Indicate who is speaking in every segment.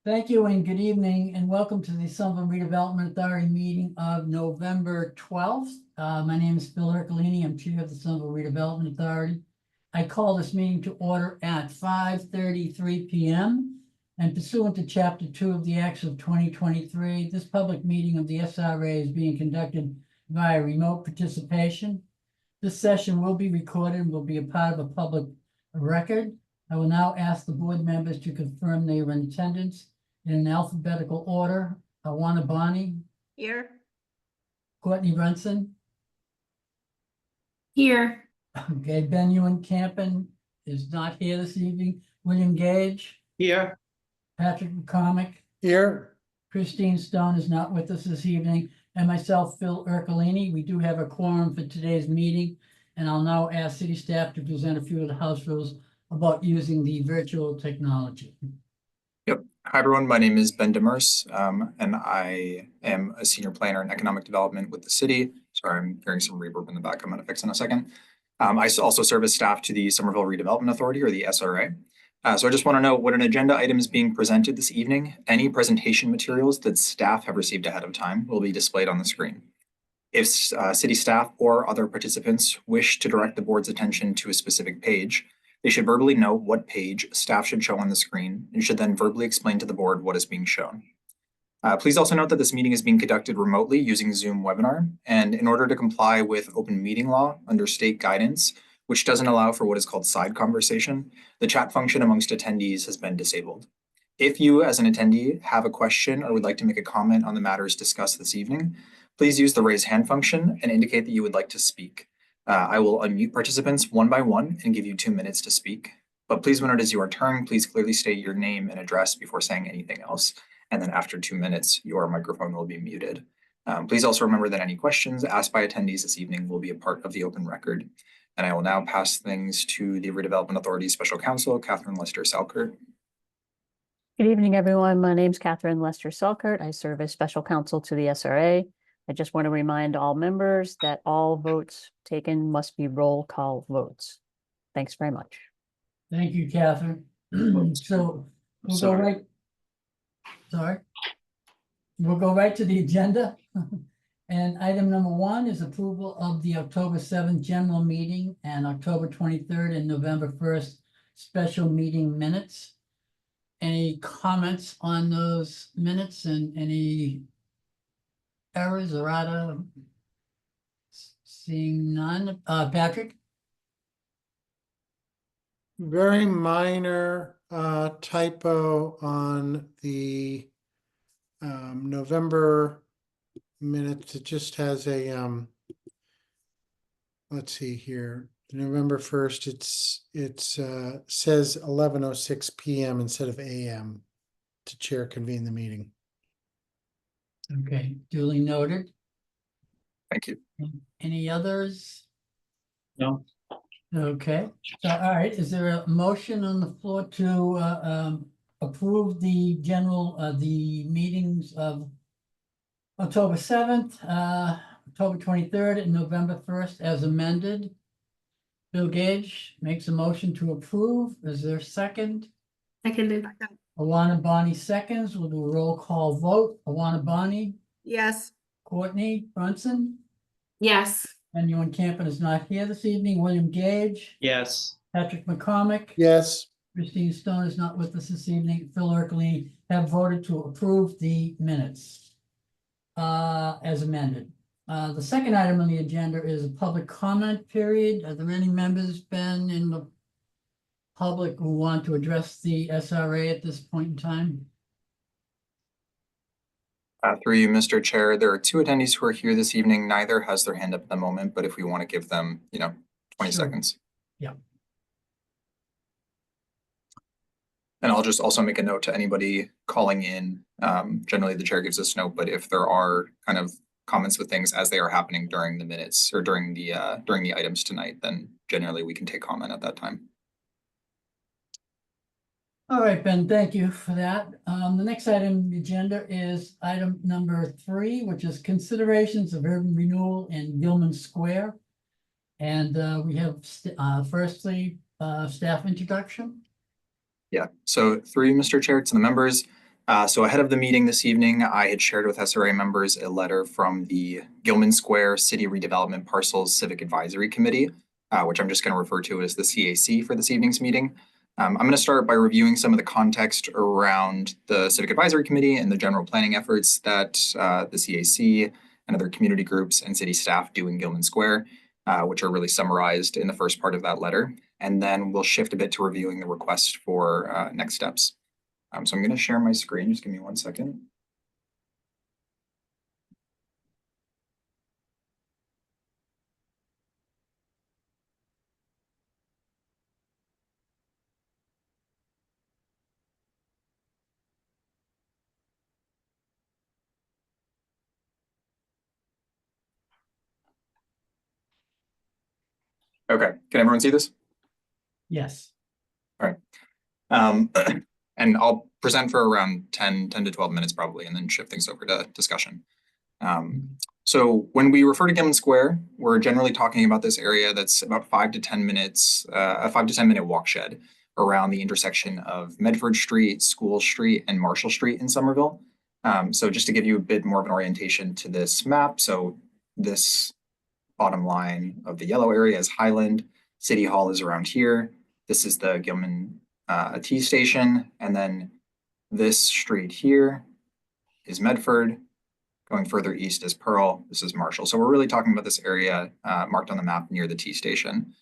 Speaker 1: Thank you and good evening and welcome to the Somerville Redevelopment Authority meeting of November 12th. My name is Phil Ercolini. I'm Chair of the Somerville Redevelopment Authority. I call this meeting to order at 5:33 p.m. and pursuant to Chapter 2 of the Acts of 2023, this public meeting of the SRA is being conducted via remote participation. This session will be recorded and will be a part of a public record. I will now ask the board members to confirm they are in attendance in an alphabetical order. Awana Bonnie.
Speaker 2: Here.
Speaker 1: Courtney Brunson.
Speaker 2: Here.
Speaker 1: Okay, Ben Ewan Campen is not here this evening. William Gage.
Speaker 3: Here.
Speaker 1: Patrick McCormick.
Speaker 3: Here.
Speaker 1: Christine Stone is not with us this evening. And myself, Phil Ercolini. We do have a quorum for today's meeting. And I'll now ask city staff to present a few of the house rules about using the virtual technology.
Speaker 4: Yep. Hi, everyone. My name is Ben Demers, and I am a senior planner in economic development with the city. Sorry, I'm hearing some reverb in the back. I'm going to fix in a second. I also serve as staff to the Somerville Redevelopment Authority, or the SRA. So I just want to know what an agenda item is being presented this evening. Any presentation materials that staff have received ahead of time will be displayed on the screen. If city staff or other participants wish to direct the board's attention to a specific page, they should verbally note what page staff should show on the screen and should then verbally explain to the board what is being shown. Please also note that this meeting is being conducted remotely using Zoom webinar, and in order to comply with open meeting law under state guidance, which doesn't allow for what is called side conversation, the chat function amongst attendees has been disabled. If you as an attendee have a question or would like to make a comment on the matters discussed this evening, please use the raise hand function and indicate that you would like to speak. I will unmute participants one by one and give you 2 minutes to speak. But please, when it is your turn, please clearly state your name and address before saying anything else. And then after 2 minutes, your microphone will be muted. Please also remember that any questions asked by attendees this evening will be a part of the open record. And I will now pass things to the Redevelopment Authority Special Counsel, Catherine Lester-Selkert.
Speaker 5: Good evening, everyone. My name is Catherine Lester-Selkert. I serve as special counsel to the SRA. I just want to remind all members that all votes taken must be roll call votes. Thanks very much.
Speaker 1: Thank you, Catherine. So we'll go right. Sorry. We'll go right to the agenda. And item number 1 is approval of the October 7th general meeting and October 23rd and November 1st special meeting minutes. Any comments on those minutes and any errors or errata? Seeing none. Patrick?
Speaker 3: Very minor typo on the November minutes. It just has a let's see here. November 1st, it's says 11:06 p.m. instead of a.m. to chair convene the meeting.
Speaker 1: Okay, duly noted.
Speaker 4: Thank you.
Speaker 1: Any others?
Speaker 3: No.
Speaker 1: Okay, so all right, is there a motion on the floor to approve the the meetings of October 7th, October 23rd, and November 1st as amended? Bill Gage makes a motion to approve. Is there a second?
Speaker 2: Seconded.
Speaker 1: Awana Bonnie seconds. We'll do a roll call vote. Awana Bonnie,
Speaker 2: Yes.
Speaker 1: Courtney Brunson,
Speaker 2: Yes.
Speaker 1: and Ewan Campen is not here this evening. William Gage,
Speaker 3: Yes.
Speaker 1: Patrick McCormick.
Speaker 3: Yes.
Speaker 1: Christine Stone is not with us this evening. Phil Ercolini have voted to approve the minutes as amended. The second item on the agenda is a public comment period. Are there any members, Ben, in the public who want to address the SRA at this point in time?
Speaker 4: Through you, Mr. Chair, there are 2 attendees who are here this evening. Neither has their hand up at the moment, but if we want to give them, 20
Speaker 1: Sure.
Speaker 4: seconds.
Speaker 1: Yeah.
Speaker 4: And I'll just also make a note to anybody calling in. Generally, the chair gives us note, but if there are kind of comments with things as they are happening during the minutes or during the items tonight, then generally we can take comment at that time.
Speaker 1: All right, Ben, thank you for that. The next item on the agenda is item number 3, which is considerations of urban renewal in Gilman Square. And we have firstly staff introduction.
Speaker 4: Yeah, so through you, Mr. Chair, to the members, So ahead of the meeting this evening, I had shared with SRA members a letter from the Gilman Square City Redevelopment Parcels Civic Advisory Committee, which I'm just going to refer to as the CAC for this evening's meeting. I'm going to start by reviewing some of the context around the Civic Advisory Committee and the general planning efforts that the CAC and other community groups and city staff do in Gilman Square, which are really summarized in the first part of that letter. And then we'll shift a bit to reviewing the request for next steps. So I'm going to share my screen. Just give me 1 second. Okay, can everyone see this?
Speaker 1: Yes.
Speaker 4: And I'll present for around 10 to 12 minutes probably, and then shift things over to discussion. So when we refer to Gilman Square, we're generally talking about this area that's about 5 to 10 minutes, a 5 to 10 minute walk shed around the intersection of Medford Street, School Street, and Marshall Street in Somerville. So just to give you a bit more of an orientation to this map, so this bottom line of the yellow area is Highland, City Hall is around here. This is the Gilman T station, and then this street here is Medford. Going further east is Pearl. This is Marshall. So we're really talking about this area marked on the map near the T station.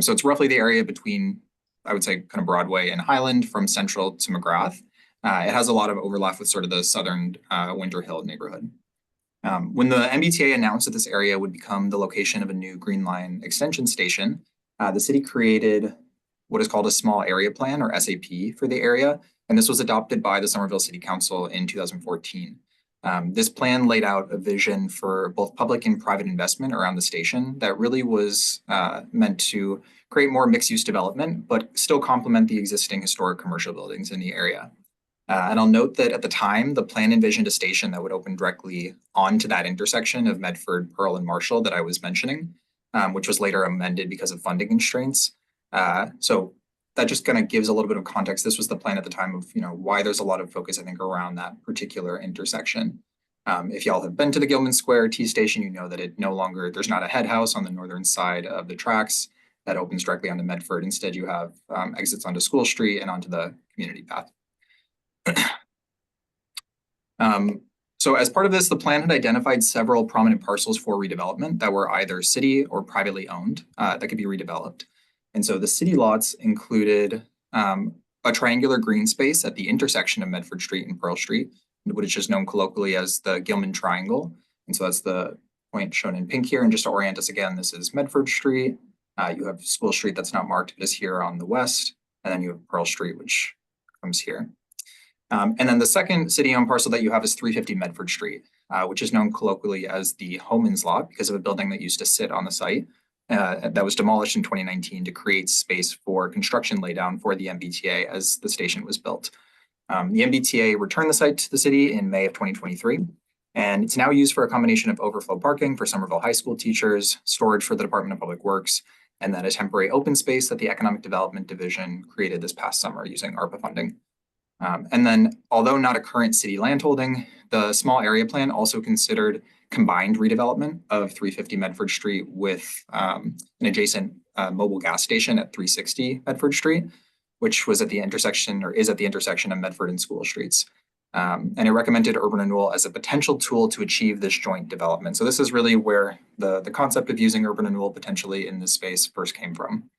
Speaker 4: So it's roughly the area between, I would say, kind of Broadway and Highland from Central to McGrath. It has a lot of overlap with sort of the southern Winter Hill neighborhood. When the MBTA announced that this area would become the location of a new Green Line extension station, the city created what is called a small area plan, or SAP, for the area. And this was adopted by the Somerville City Council in 2014. This plan laid out a vision for both public and private investment around the station that really was meant to create more mixed-use development, but still complement the existing historic commercial buildings in the area. And I'll note that at the time, the plan envisioned a station that would open directly onto that intersection of Medford, Pearl, and Marshall that I was mentioning, which was later amended because of funding constraints. So that just kind of gives a little bit of context. This was the plan at the time of, why there's a lot of focus, I think, around that particular intersection. If y'all have been to the Gilman Square T station, you know that there's not a head house on the northern side of the tracks that opens directly onto Medford. Instead, you have exits onto School Street and onto the community path. So as part of this, the plan had identified several prominent parcels for redevelopment that were either city or privately owned that could be redeveloped. And so the city lots included a triangular green space at the intersection of Medford Street and Pearl Street, which is known colloquially as the Gilman Triangle. And so that's the point shown in pink here. And just to orient us again, this is Medford Street. You have School Street that's not marked, but is here on the west. And then you have Pearl Street, which comes here. And then the second city-owned parcel that you have is 350 Medford Street, which is known colloquially as the Homan's Lot because of a building that used to sit on the site that was demolished in 2019 to create space for construction laydown for the MBTA as the station was built. The MBTA returned the site to the city in May of 2023, and it's now used for a combination of overflow parking for Somerville High School teachers, storage for the Department of Public Works, and then a temporary open space that the Economic Development Division created this past summer using ARPA funding. And then, although not a current city landholding, the small area plan also considered combined redevelopment of 350 Medford Street with an adjacent mobile gas station at 360 Medford Street, which was at the intersection, or is at the intersection of Medford and School Streets. And it recommended urban renewal as a potential tool to achieve this joint development. So this is really where the concept of using urban renewal potentially in this space first came from,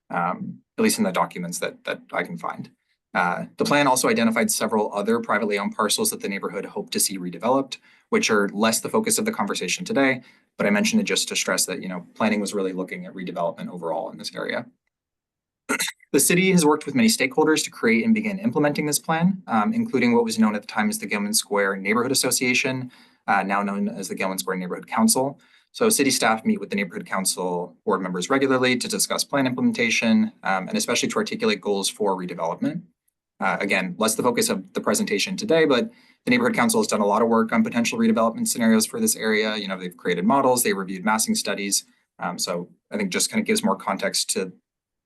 Speaker 4: at least in the documents that I can find. The plan also identified several other privately owned parcels that the neighborhood hoped to see redeveloped, which are less the focus of the conversation today, but I mentioned it just to stress that, planning was really looking at redevelopment overall in this area. The city has worked with many stakeholders to create and begin implementing this plan, including what was known at the time as the Gilman Square Neighborhood Association, now known as the Gilman Square Neighborhood Council. So city staff meet with the neighborhood council board members regularly to discuss plan implementation, and especially to articulate goals for redevelopment. Again, less the focus of the presentation today, but the neighborhood council has done a lot of work on potential redevelopment scenarios for this area. They've created models, they reviewed massing studies. So I think just kind of gives more context to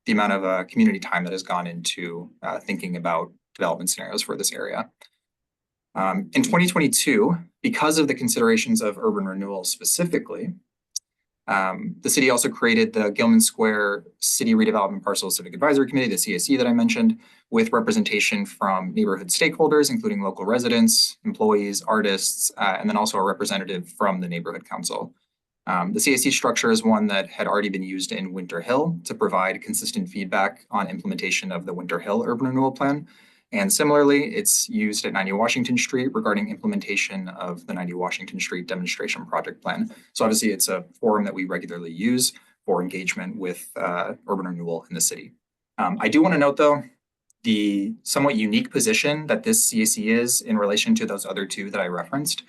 Speaker 4: the amount of community time that has gone into thinking about development scenarios for this area. In 2022, because of the considerations of urban renewal specifically, the city also created the Gilman Square City Redevelopment Parcel Civic Advisory Committee, the CAC that I mentioned, with representation from neighborhood stakeholders, including local residents, employees, artists, and then also a representative from the neighborhood council. The CAC structure is one that had already been used in Winter Hill to provide consistent feedback on implementation of the Winter Hill Urban Renewal Plan. And similarly, it's used at 90 Washington Street regarding implementation of the 90 Washington Street Demonstration Project Plan. So obviously it's a forum that we regularly use for engagement with urban renewal in the city. I do want to note though, the somewhat unique position that this CAC is in relation to those other two that I referenced.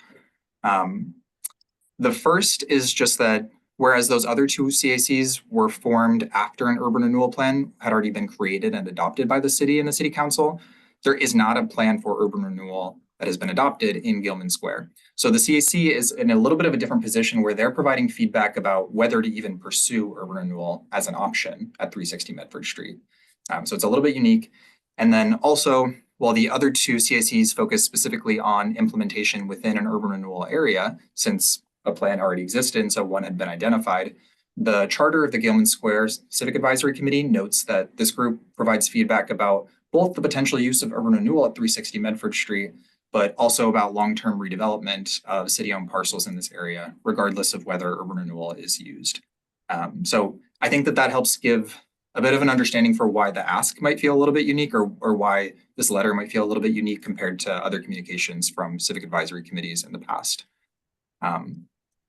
Speaker 4: The first is just that whereas those other two CACs were formed after an urban renewal plan had already been created and adopted by the city and the city council, there is not a plan for urban renewal that has been adopted in Gilman Square. So the CAC is in a little bit of a different position where they're providing feedback about whether to even pursue urban renewal as an option at 360 Medford Street. So it's a little bit unique. And then also, while the other two CACs focus specifically on implementation within an urban renewal area, since a plan already existed and so one had been identified, the charter of the Gilman Square Civic Advisory Committee notes that this group provides feedback about both the potential use of urban renewal at 360 Medford Street, but also about long-term redevelopment of city-owned parcels in this area, regardless of whether urban renewal is used. So I think that helps give a bit of an understanding for why the ask might feel a little bit unique, or why this letter might feel a little bit unique compared to other communications from civic advisory committees in the past.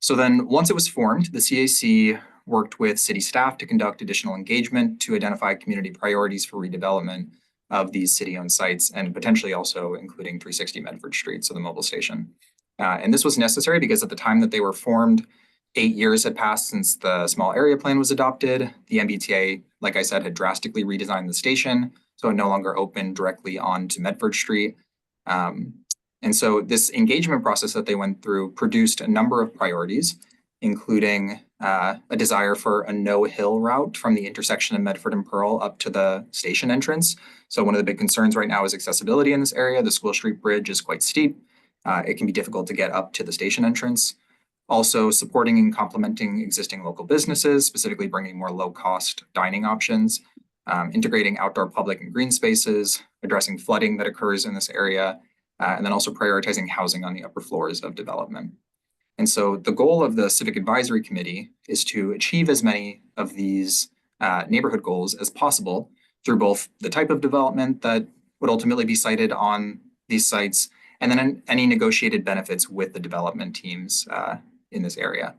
Speaker 4: So then once it was formed, the CAC worked with city staff to conduct additional engagement to identify community priorities for redevelopment of these city-owned sites, and potentially also including 360 Medford Street, so the mobile station. And this was necessary because at the time that they were formed, 8 years had passed since the small area plan was adopted. The MBTA, like I said, had drastically redesigned the station, so it no longer opened directly onto Medford Street. And so this engagement process that they went through produced a number of priorities, including a desire for a no-hill route from the intersection of Medford and Pearl up to the station entrance. So one of the big concerns right now is accessibility in this area. The School Street Bridge is quite steep. It can be difficult to get up to the station entrance. Also supporting and complementing existing local businesses, specifically bringing more low-cost dining options, integrating outdoor public and green spaces, addressing flooding that occurs in this area, and then also prioritizing housing on the upper floors of development. And so the goal of the Civic Advisory Committee is to achieve as many of these neighborhood goals as possible through both the type of development that would ultimately be sited on these sites, and then any negotiated benefits with the development teams in this area.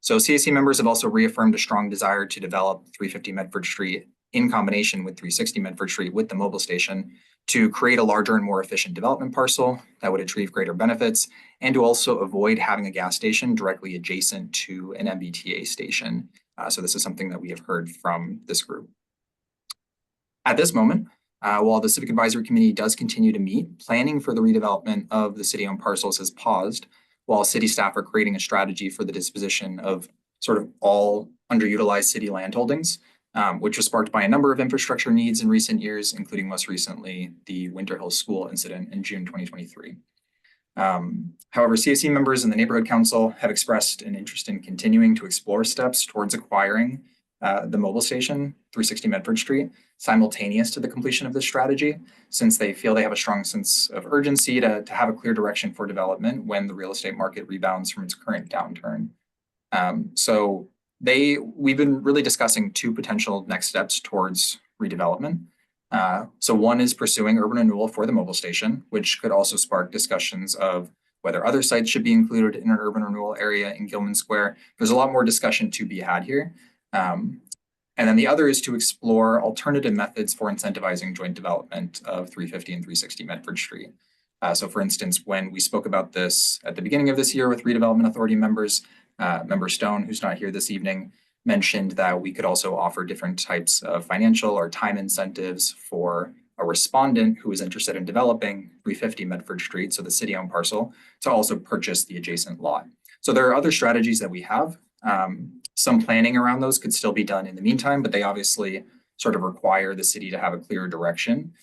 Speaker 4: So CAC members have also reaffirmed a strong desire to develop 350 Medford Street in combination with 360 Medford Street with the mobile station to create a larger and more efficient development parcel that would achieve greater benefits, and to also avoid having a gas station directly adjacent to an MBTA station. So this is something that we have heard from this group. At this moment, while the Civic Advisory Committee does continue to meet, planning for the redevelopment of the city-owned parcels has paused, while city staff are creating a strategy for the disposition of sort of all underutilized city land holdings, which was sparked by a number of infrastructure needs in recent years, including most recently the Winter Hill School incident in June 2023. However, CAC members in the Neighborhood Council have expressed an interest in continuing to explore steps towards acquiring the mobile station, 360 Medford Street, simultaneous to the completion of this strategy, since they feel they have a strong sense of urgency to have a clear direction for development when the real estate market rebounds from its current downturn. So we've been really discussing two potential next steps towards redevelopment. So one is pursuing urban renewal for the mobile station, which could also spark discussions of whether other sites should be included in an urban renewal area in Gilman Square. There's a lot more discussion to be had here. And then the other is to explore alternative methods for incentivizing joint development of 350 and 360 Medford Street. So for instance, when we spoke about this at the beginning of this year with Redevelopment Authority members, Member Stone, who's not here this evening, mentioned that we could also offer different types of financial or time incentives for a respondent who is interested in developing 350 Medford Street, so the city-owned parcel, to also purchase the adjacent lot. So there are other strategies that we have. Some planning around those could still be done in the meantime, but they obviously sort of require the city to have a clear direction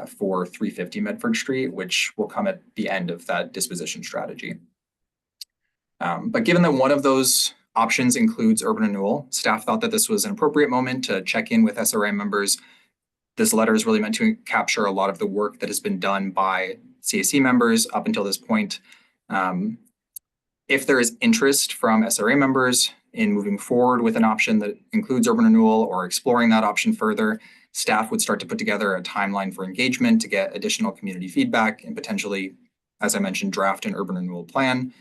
Speaker 4: for 350 Medford Street, which will come at the end of that disposition strategy. But given that one of those options includes urban renewal, staff thought that this was an appropriate moment to check in with SRA members. This letter is really meant to capture a lot of the work that has been done by CAC members up until this point. If there is interest from SRA members in moving forward with an option that includes urban renewal or exploring that option further, staff would start to put together a timeline for engagement to get additional community feedback and potentially, as I mentioned, draft an urban renewal plan.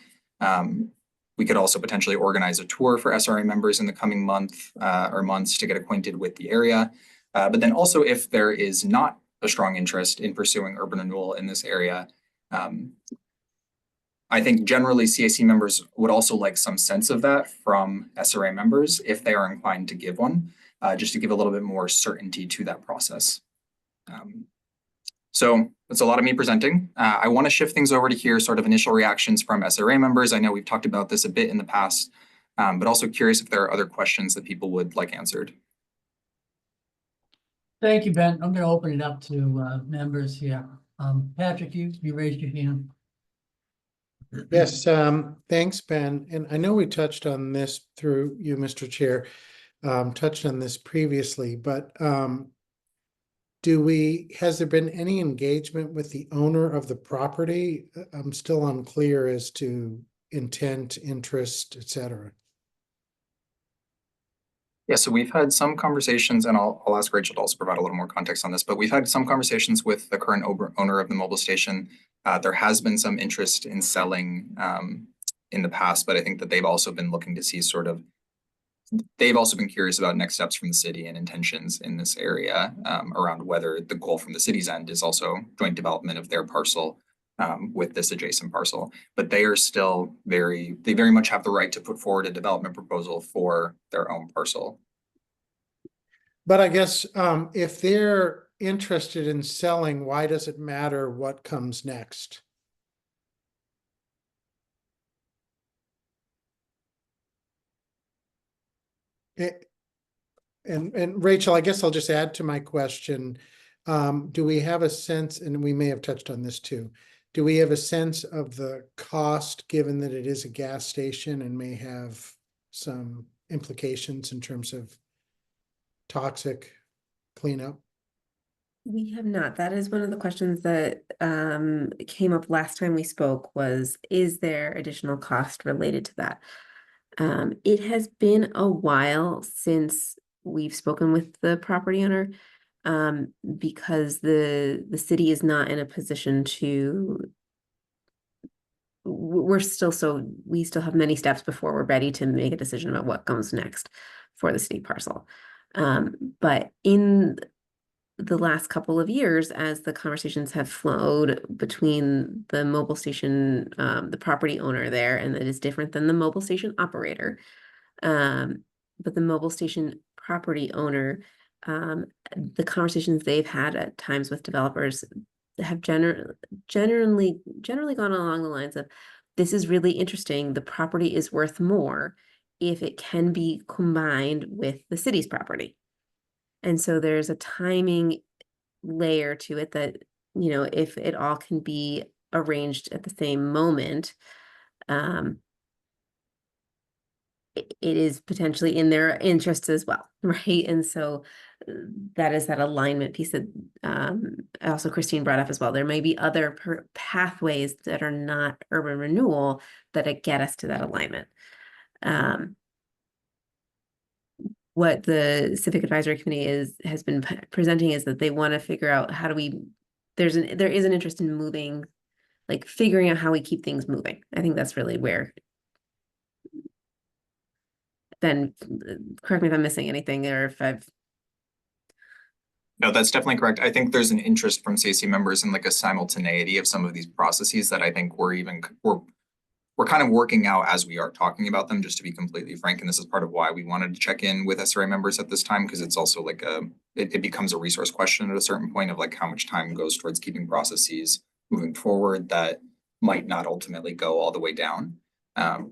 Speaker 4: We could also potentially organize a tour for SRA members in the coming month or months to get acquainted with the area. But then also, if there is not a strong interest in pursuing urban renewal in this area, I think generally CAC members would also like some sense of that from SRA members if they are inclined to give one, just to give a little bit more certainty to that process. So that's a lot of me presenting. I want to shift things over to hear sort of initial reactions from SRA members. I know we've talked about this a bit in the past, but also curious if there are other questions that people would like answered.
Speaker 1: Thank you, Ben. I'm going to open it up to members here. Patrick, you raised your hand.
Speaker 3: Yes, thanks, Ben. And I know we touched on this through you, Mr. Chair, touched on this previously, but has there been any engagement with the owner of the property? I'm still unclear as to intent, interest, etc.
Speaker 4: Yeah, so we've had some conversations, and I'll ask Rachel to also provide a little more context on this, but we've had some conversations with the current owner of the mobile station. There has been some interest in selling in the past, but I think that they've also been looking to see they've also been curious about next steps from the city and intentions in this area around whether the goal from the city's end is also joint development of their parcel with this adjacent parcel. But they are still they very much have the right to put forward a development proposal for their own parcel.
Speaker 3: But I guess if they're interested in selling, why does it matter what comes next? And Rachel, I guess I'll just add to my question. Do we have a sense, and we may have touched on this too, do we have a sense of the cost, given that it is a gas station and may have some implications in terms of toxic cleanup?
Speaker 2: We have not. That is one of the questions that came up last time we spoke was, is there additional cost related to that? It has been a while since we've spoken with the property owner because the city is not in a position to, we still have many steps before we're ready to make a decision about what comes next for the city parcel. But in the last couple of years, as the conversations have flowed between the mobile station, the property owner there, and it is different than the mobile station operator. But the mobile station property owner, the conversations they've had at times with developers have generally gone along the lines of, this is really interesting. The property is worth more if it can be combined with the city's property. And so there's a timing layer to it that, you know, if it all can be arranged at the same moment, it is potentially in their interests as well, right? And so that is that alignment piece that also Christine brought up as well. There may be other pathways that are not urban renewal that get us to that alignment. What the Civic Advisory Committee has been presenting is that they want to figure out how do we, there is an interest in moving, like figuring out how we keep things moving. I think that's really where, Ben, correct me if I'm missing anything or if I've.
Speaker 4: No, that's definitely correct. I think there's an interest from CAC members in like a simultaneity of some of these processes that I think we're kind of working out as we are talking about them, just to be completely frank. And this is part of why we wanted to check in with SRA members at this time, because it's also like it becomes a resource question at a certain point of like how much time goes towards keeping processes moving forward that might not ultimately go all the way down.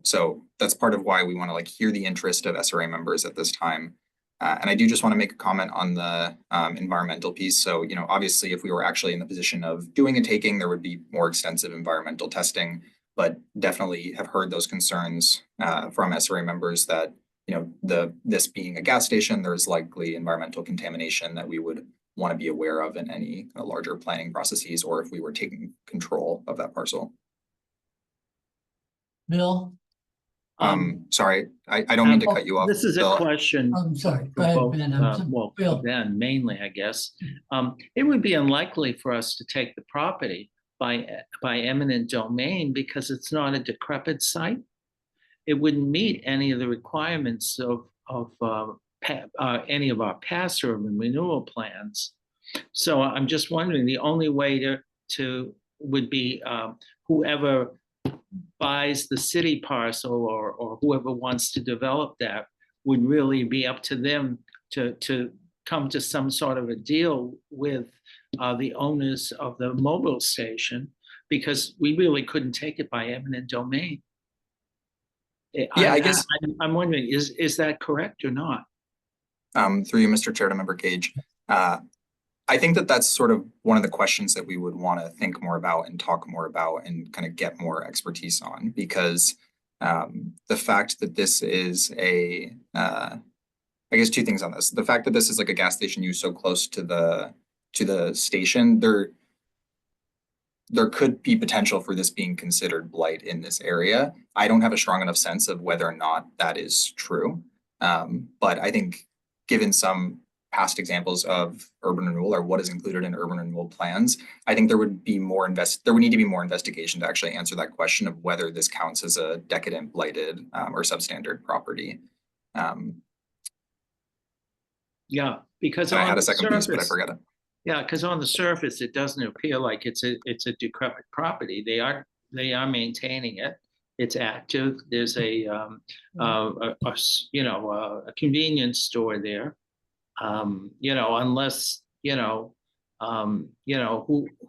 Speaker 4: So that's part of why we want to like hear the interest of SRA members at this time. And I do just want to make a comment on the environmental piece. So, you know, obviously, if we were actually in the position of doing a taking, there would be more extensive environmental testing, but definitely have heard those concerns from SRA members that, you know, this being a gas station, there's likely environmental contamination that we would want to be aware of in any larger planning processes, or if we were taking control of that parcel.
Speaker 1: Bill?
Speaker 4: Sorry, I don't mean to cut you off.
Speaker 6: This is a
Speaker 4: Bill.
Speaker 6: question.
Speaker 1: I'm sorry,
Speaker 6: for
Speaker 1: go ahead,
Speaker 6: both,
Speaker 1: Ben.
Speaker 6: well,
Speaker 1: Bill.
Speaker 6: for Ben mainly, I guess. It would be unlikely for us to take the property by eminent domain because it's not a decrepit site. It wouldn't meet any of the requirements of any of our past urban renewal plans. So I'm just wondering, the only way to would be whoever buys the city parcel or whoever wants to develop that would really be up to them to come to some sort of a deal with the owners of the mobile station, because we really couldn't take it by eminent domain.
Speaker 4: I guess
Speaker 6: I'm wondering, is that correct or not?
Speaker 4: Through you, Mr. Chair, to Member Gage. I think that that's sort of one of the questions that we would want to think more about and talk more about and kind of get more expertise on, because the fact that this is I guess two things on this. The fact that this is like a gas station used so close to the station, there could be potential for this being considered blight in this area. I don't have a strong enough sense of whether or not that is true. But I think given some past examples of urban renewal or what is included in urban renewal plans, I think there would be more there would need to be more investigation to actually answer that question of whether this counts as a decadent, blighted, or substandard property.
Speaker 6: Yeah, because
Speaker 4: I had a second piece, but I forgot it.
Speaker 6: Yeah, because on the surface, it doesn't appear like it's a decrepit property. They are maintaining it. It's active. There's a convenience store there. Unless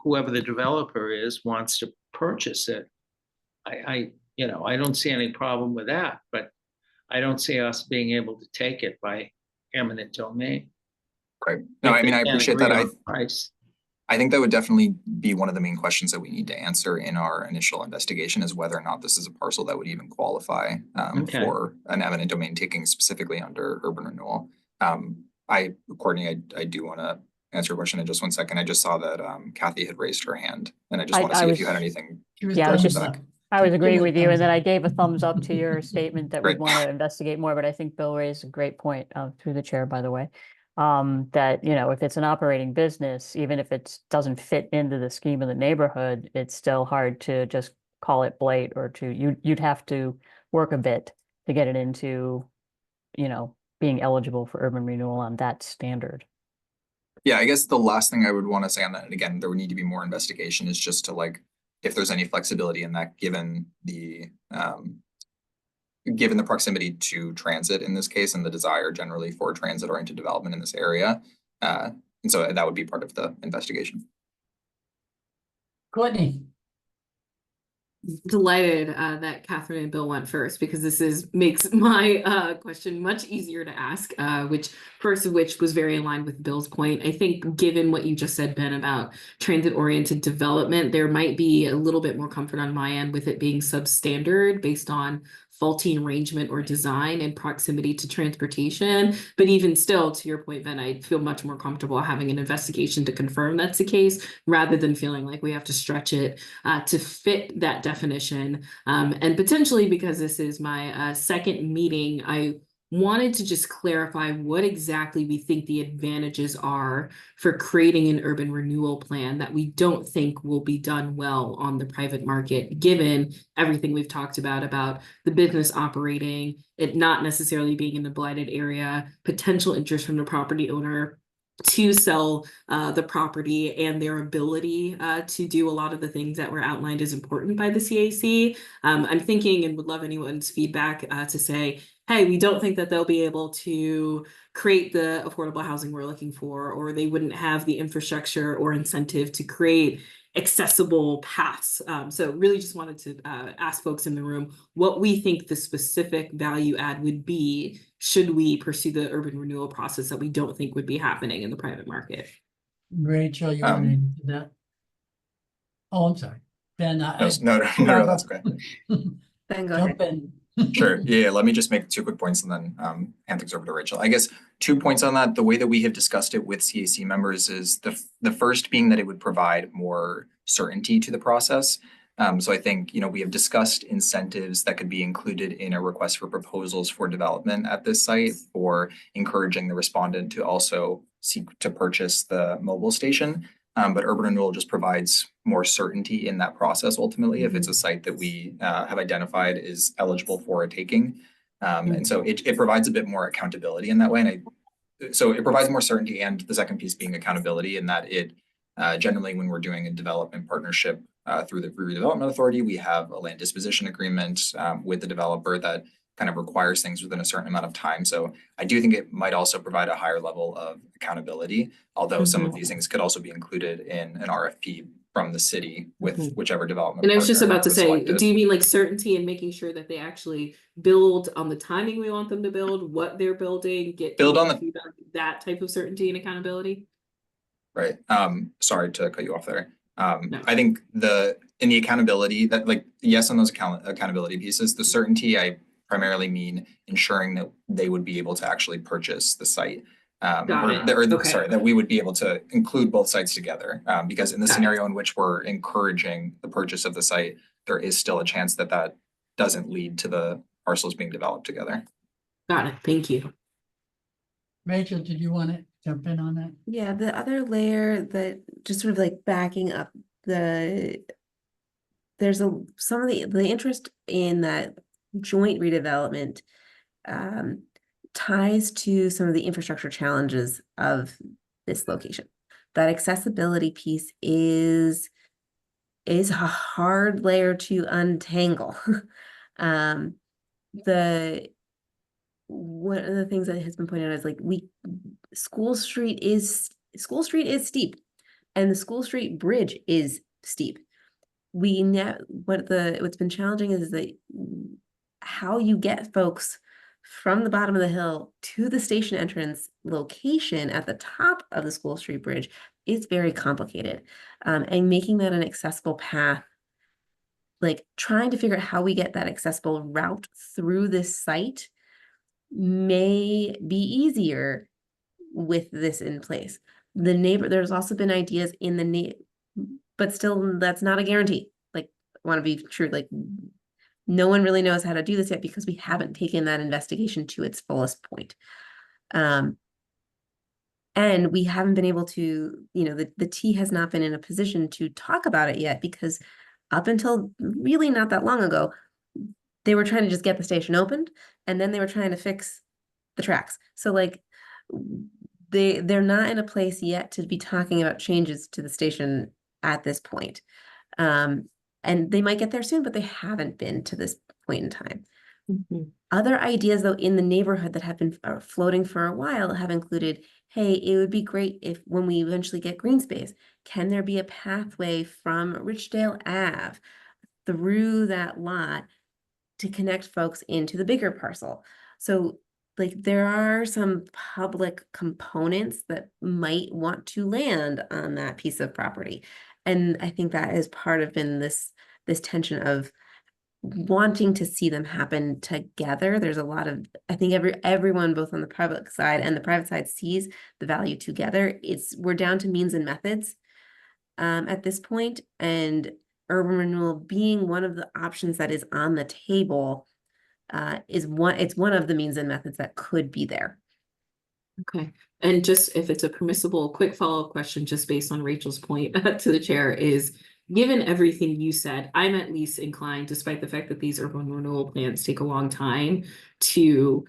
Speaker 6: whoever the developer is wants to purchase it, I don't see any problem with that. But I don't see us being able to take it by eminent domain.
Speaker 4: Great. No, I mean, I appreciate that. I think that would definitely be one of the main questions that we need to answer in our initial investigation, is whether or not this is a parcel that would even qualify for an eminent domain taking specifically under urban renewal. Courtney, I do want to answer your question in just 1 second. I just saw that Kathy had raised her hand, and I just want to see if you had anything.
Speaker 5: Yeah, I was agreeing with you, and then I gave a thumbs up to your statement that we want to investigate more. But I think Bill raised a great point, through the chair, by the way, that if it's an operating business, even if it doesn't fit into the scheme of the neighborhood, it's still hard to just call it blight, or you'd have to work a bit to get it into being eligible for urban renewal on that standard.
Speaker 4: Yeah, I guess the last thing I would want to say on that, and again, there would need to be more investigation, is just to if there's any flexibility in that, given the proximity to transit in this case, and the desire generally for transit-oriented development in this area. And so that would be part of the investigation.
Speaker 1: Courtney.
Speaker 7: Delighted that Catherine and Bill went first, because this makes my question much easier to ask, which was very in line with Bill's point. I think given what you just said, Ben, about transit-oriented development, there might be a little bit more comfort on my end with it being substandard based on faulty arrangement or design and proximity to transportation. But even still, to your point, Ben, I feel much more comfortable having an investigation to confirm that's the case, rather than feeling like we have to stretch it to fit that definition. And potentially, because this is my second meeting, I wanted to just clarify what exactly we think the advantages are for creating an urban renewal plan that we don't think will be done well on the private market, given everything we've talked about the business operating, it not necessarily being in the blighted area, potential interest from the property owner to sell the property, and their ability to do a lot of the things that were outlined as important by the CAC. I'm thinking, and would love anyone's feedback to say, hey, we don't think that they'll be able to create the affordable housing we're looking for, or they wouldn't have the infrastructure or incentive to create accessible paths. So really just wanted to ask folks in the room what we think the specific value add would be should we pursue the urban renewal process that we don't think would be happening in the private market?
Speaker 1: Rachel, you want to
Speaker 4: Um,
Speaker 1: do that? Oh, I'm sorry. Then
Speaker 4: That's okay.
Speaker 2: Then go
Speaker 1: Jump
Speaker 2: ahead.
Speaker 1: in.
Speaker 4: Sure. Yeah, let me just make 2 quick points and then hand things over to Rachel. I guess 2 points on that. The way that we have discussed it with CAC members is the first being that it would provide more certainty to the process. So I think, we have discussed incentives that could be included in a request for proposals for development at this site, or encouraging the respondent to also seek to purchase the mobile station. But urban renewal just provides more certainty in that process ultimately, if it's a site that we have identified is eligible for a taking. And so it provides a bit more accountability in that way. So it provides more certainty, and the second piece being accountability, in that it generally, when we're doing a development partnership through the Redevelopment Authority, we have a land disposition agreement with the developer that kind of requires things within a certain amount of time. So I do think it might also provide a higher level of accountability, although some of these things could also be included in an RFP from the city with whichever development.
Speaker 7: And I was just
Speaker 4: partner
Speaker 7: about to
Speaker 4: was
Speaker 7: say,
Speaker 4: selected.
Speaker 7: do you mean like certainty and making sure that they actually build on the timing we want them to build, what they're building,
Speaker 4: Build on the
Speaker 7: feedback, that type of certainty and accountability?
Speaker 4: Right. Sorry to cut you off there.
Speaker 7: No.
Speaker 4: I think in the accountability, that, like, yes, on those accountability pieces, the certainty, I primarily mean ensuring that they would be able to actually purchase the site. Sorry, that we would be able to include both sites together. Because in the scenario in which we're encouraging the purchase of the site, there is still a chance that that doesn't lead to the parcels being developed together.
Speaker 7: Got it. Thank you.
Speaker 1: Rachel, did you want to jump in on that?
Speaker 2: Yeah, the other layer that just sort of like backing up there's some of the interest in that joint redevelopment ties to some of the infrastructure challenges of this location. That accessibility piece is a hard layer to untangle. One of the things that has been pointed out is like School Street is steep, and the School Street Bridge is steep. What's been challenging is that how you get folks from the bottom of the hill to the station entrance location at the top of the School Street Bridge is very complicated. And making that an accessible path, like trying to figure out how we get that accessible route through this site, may be easier with this in place. There's also been ideas in the but still that's not a guarantee. Like, I want to be true, like no one really knows how to do this yet because we haven't taken that investigation to its fullest point. And we haven't been able to, the T has not been in a position to talk about it yet, because up until really not that long ago, they were trying to just get the station opened, and then they were trying to fix the tracks. So like they're not in a place yet to be talking about changes to the station at this point. And they might get there soon, but they haven't been to this point in time. Other ideas though in the neighborhood that have been floating for a while have included, hey, it would be great if when we eventually get green space, can there be a pathway from Richdale Ave through that lot to connect folks into the bigger parcel? So like there are some public components that might want to land on that piece of property. And I think that is part of been this tension of wanting to see them happen together. There's a lot of, I think everyone both on the public side and the private side sees the value together. We're down to means and methods at this point, and urban renewal being one of the options that is on the table it's one of the means and methods that could be there.
Speaker 7: Okay. And just if it's a permissible quick follow-up question, just based on Rachel's point to the chair, is given everything you said, I'm at least inclined, despite the fact that these urban renewal plans take a long time, to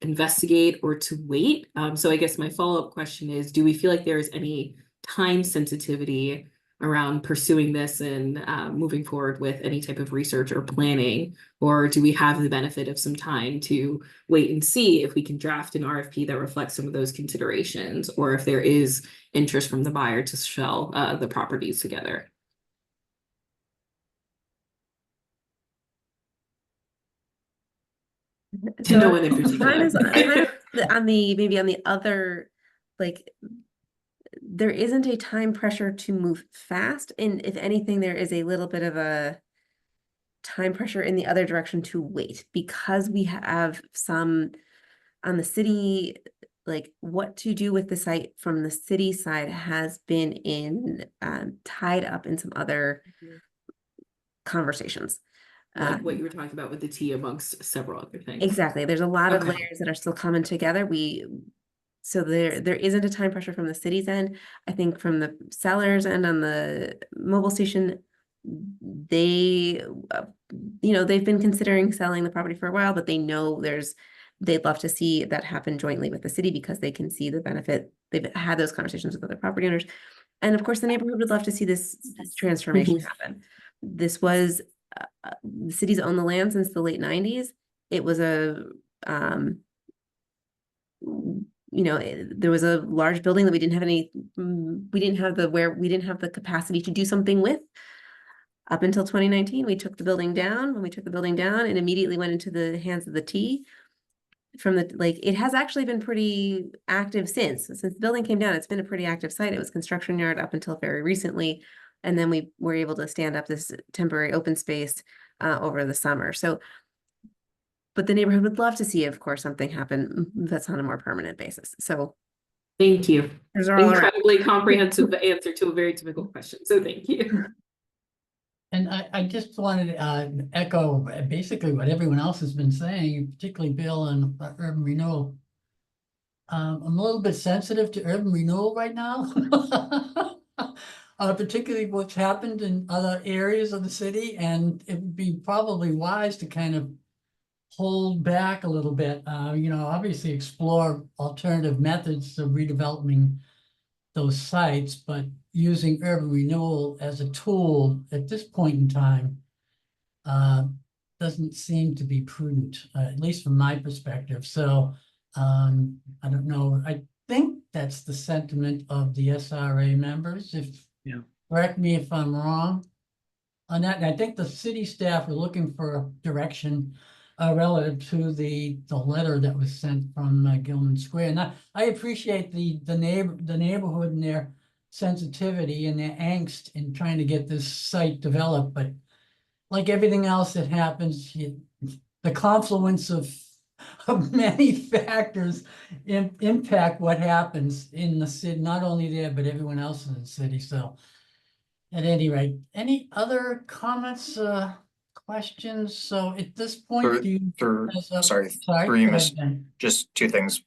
Speaker 7: investigate or to wait. So I guess my follow-up question is, do we feel like there is any time sensitivity around pursuing this and moving forward with any type of research or planning? Or do we have the benefit of some time to wait and see if we can draft an RFP that reflects some of those considerations, or if there is interest from the buyer to sell the properties together? To no one in particular.
Speaker 2: Mine is kind of on the, maybe on the other, like, there isn't a time pressure to move fast, and if anything, there is a little bit of a time pressure in the other direction to wait, because we have some on the city, like what to do with the site from the city side has been tied up in some other conversations.
Speaker 7: Like what you were talking about with the tea amongst several other things.
Speaker 2: Exactly. There's a lot of
Speaker 7: Okay.
Speaker 2: layers that are still coming together. So there isn't a time pressure from the city's end. I think from the sellers end on the mobile station, they, they've been considering selling the property for a while, but they know they'd love to see that happen jointly with the city because they can see the benefit. They've had those conversations with other property owners. And of course, the neighborhood would love to see this transformation happen. This was, the city's owned the land since the late 90s. It was there was a large building that we didn't have the capacity to do something with. Up until 2019, we took the building down. When we took the building down, it immediately went into the hands of the T. It has actually been pretty active since the building came down. It's been a pretty active site. It was construction yard up until very recently. And then we were able to stand up this temporary open space over the summer. But the neighborhood would love to see, of course, something happen that's on a more permanent basis. So
Speaker 7: thank you.
Speaker 2: those are all around.
Speaker 7: Incredibly comprehensive answer to a very typical question. So thank you.
Speaker 1: And I just wanted to echo basically what everyone else has been saying, particularly Bill and urban renewal. I'm a little bit sensitive to urban renewal right now. Particularly what's happened in other areas of the city, and it would be probably wise to kind of hold back a little bit, obviously explore alternative methods of redeveloping those sites, but using urban renewal as a tool at this point in time doesn't seem to be prudent, at least from my perspective. So I don't know. I think that's the sentiment of the SRA members. Correct me if I'm wrong on that. And I think the city staff are looking for direction relative to the letter that was sent from Gilman Square. And I appreciate the neighborhood and their sensitivity and their angst in trying to get this site developed. But like everything else that happens, the confluence of many factors impact what happens in the city, not only there, but everyone else in the city. So at any rate, any other comments, questions? So at this point,
Speaker 4: Sorry, just two things.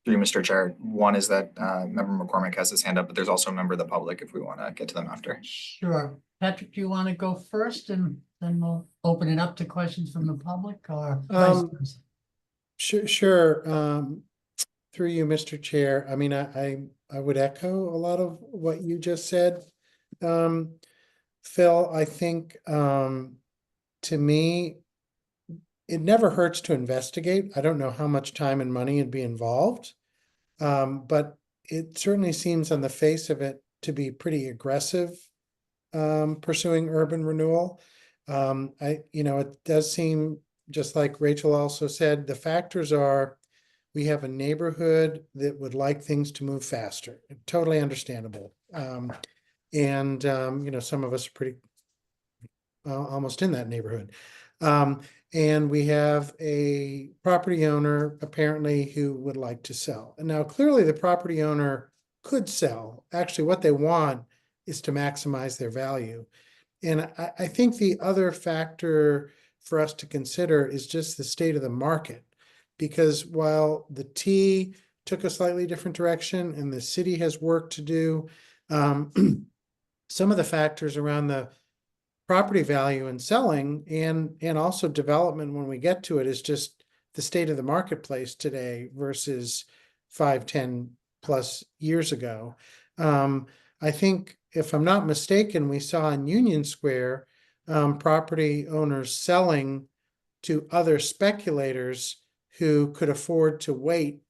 Speaker 4: Through Mr. Chair. One is that Member McCormick has his hand up, but there's also a member of the public if we want to get to them after.
Speaker 1: Sure. Patrick, do you want to go first, and then we'll open it up to questions from the public, or vice versa?
Speaker 3: Sure. Through you, Mr. Chair. I mean, I would echo a lot of what you just said. Phil, I think to me, it never hurts to investigate. I don't know how much time and money would be involved, but it certainly seems on the face of it to be pretty aggressive pursuing urban renewal. It does seem, just like Rachel also said, the factors are, we have a neighborhood that would like things to move faster. Totally understandable. Some of us are pretty almost in that neighborhood. And we have a property owner apparently who would like to sell. And now clearly the property owner could sell. Actually, what they want is to maximize their value. And I think the other factor for us to consider is just the state of the market. Because while the T took a slightly different direction and the city has work to do, some of the factors around the property value and selling and also development when we get to it is just the state of the marketplace today versus 5-10 plus years ago. I think, if I'm not mistaken, we saw in Union Square property owners selling to other speculators who could afford to wait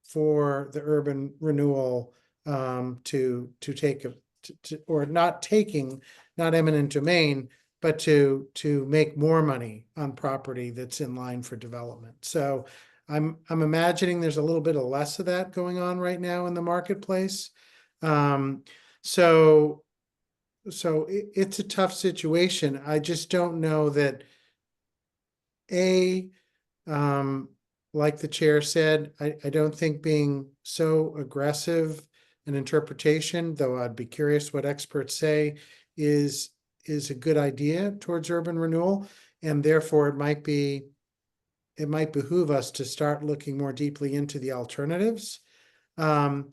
Speaker 3: for the urban renewal to take or not taking, not eminent domain, but to make more money on property that's in line for development. So I'm imagining there's a little bit of less of that going on right now in the marketplace. So it's a tough situation. I just don't know that like the chair said, I don't think being so aggressive an interpretation, though I'd be curious what experts say, is a good idea towards urban renewal. And therefore it might behoove us to start looking more deeply into the alternatives. And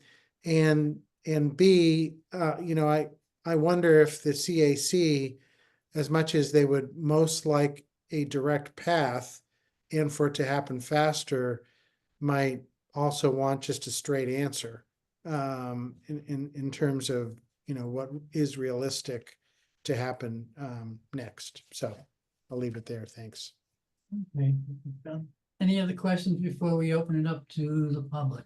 Speaker 3: B, I wonder if the CAC, as much as they would most like a direct path and for it to happen faster, might also want just a straight answer in terms of, what is realistic to happen next. So I'll leave it there. Thanks.
Speaker 1: Okay. Any other questions before we open it up to the public?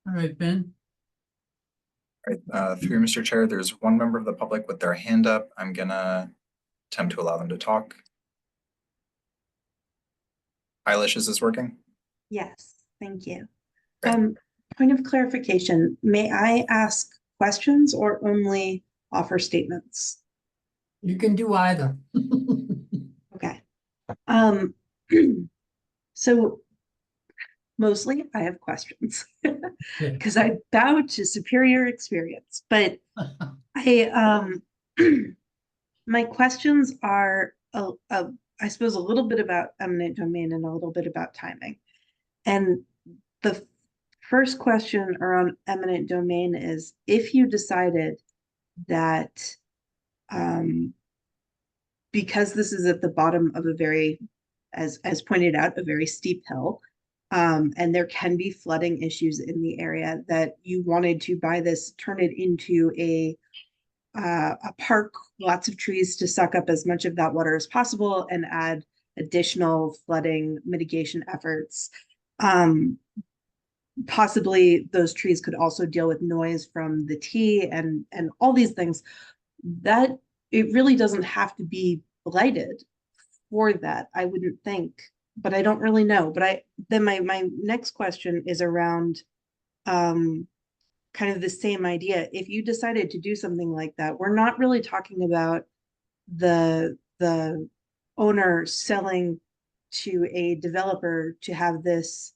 Speaker 1: All right, Ben.
Speaker 4: Right, through Mr. Chair, there's one member of the public with their hand up. I'm gonna attempt to allow them to talk. Eilish, is this working?
Speaker 8: Yes, thank you.
Speaker 4: Great.
Speaker 8: Point of clarification, may I ask questions or only offer statements?
Speaker 1: You can do either.
Speaker 8: Okay. So mostly I have questions because I bow to superior experience, but my questions are I suppose a little bit about eminent domain and a little bit about timing. And the first question around eminent domain is, if you decided that because this is at the bottom of a very, as pointed out, a very steep hill, and there can be flooding issues in the area, that you wanted to buy this, turn it into a park, lots of trees to suck up as much of that water as possible and add additional flooding mitigation efforts. Possibly those trees could also deal with noise from the T and all these things. That it really doesn't have to be blighted for that, I wouldn't think, but I don't really know. But then my next question is around kind of the same idea. If you decided to do something like that, we're not really talking about the owner selling to a developer to have this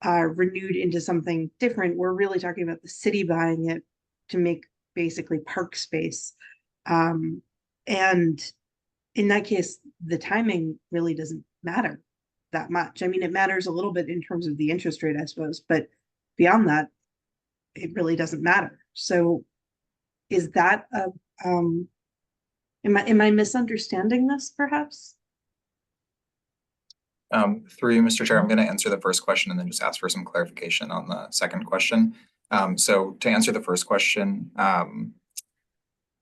Speaker 8: renewed into something different. We're really talking about the city buying it to make basically park space. And in that case, the timing really doesn't matter that much. I mean, it matters a little bit in terms of the interest rate, I suppose, but beyond that, it really doesn't matter. So is that am I misunderstanding this perhaps?
Speaker 4: Through you, Mr. Chair, I'm going to answer the first question and then just ask for some clarification on the second question. So to answer the first question,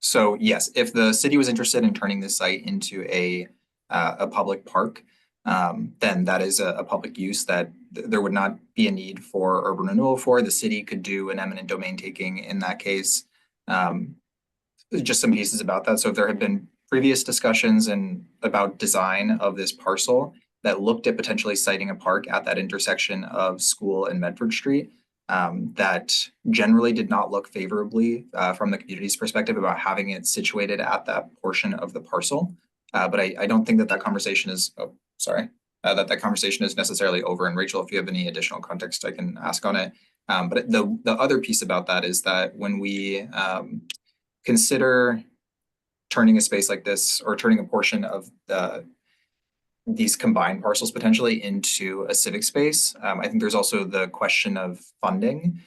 Speaker 4: so yes, if the city was interested in turning this site into a public park, then that is a public use that there would not be a need for urban renewal for. The city could do an eminent domain taking in that case. Just some pieces about that. So if there had been previous discussions and about design of this parcel that looked at potentially siting a park at that intersection of School and Medford Street, that generally did not look favorably from the community's perspective about having it situated at that portion of the parcel. But I don't think that conversation is, that conversation is necessarily over. And Rachel, if you have any additional context, I can ask on it. But the other piece about that is that when we consider turning a space like this or turning a portion of these combined parcels potentially into a civic space, I think there's also the question of funding,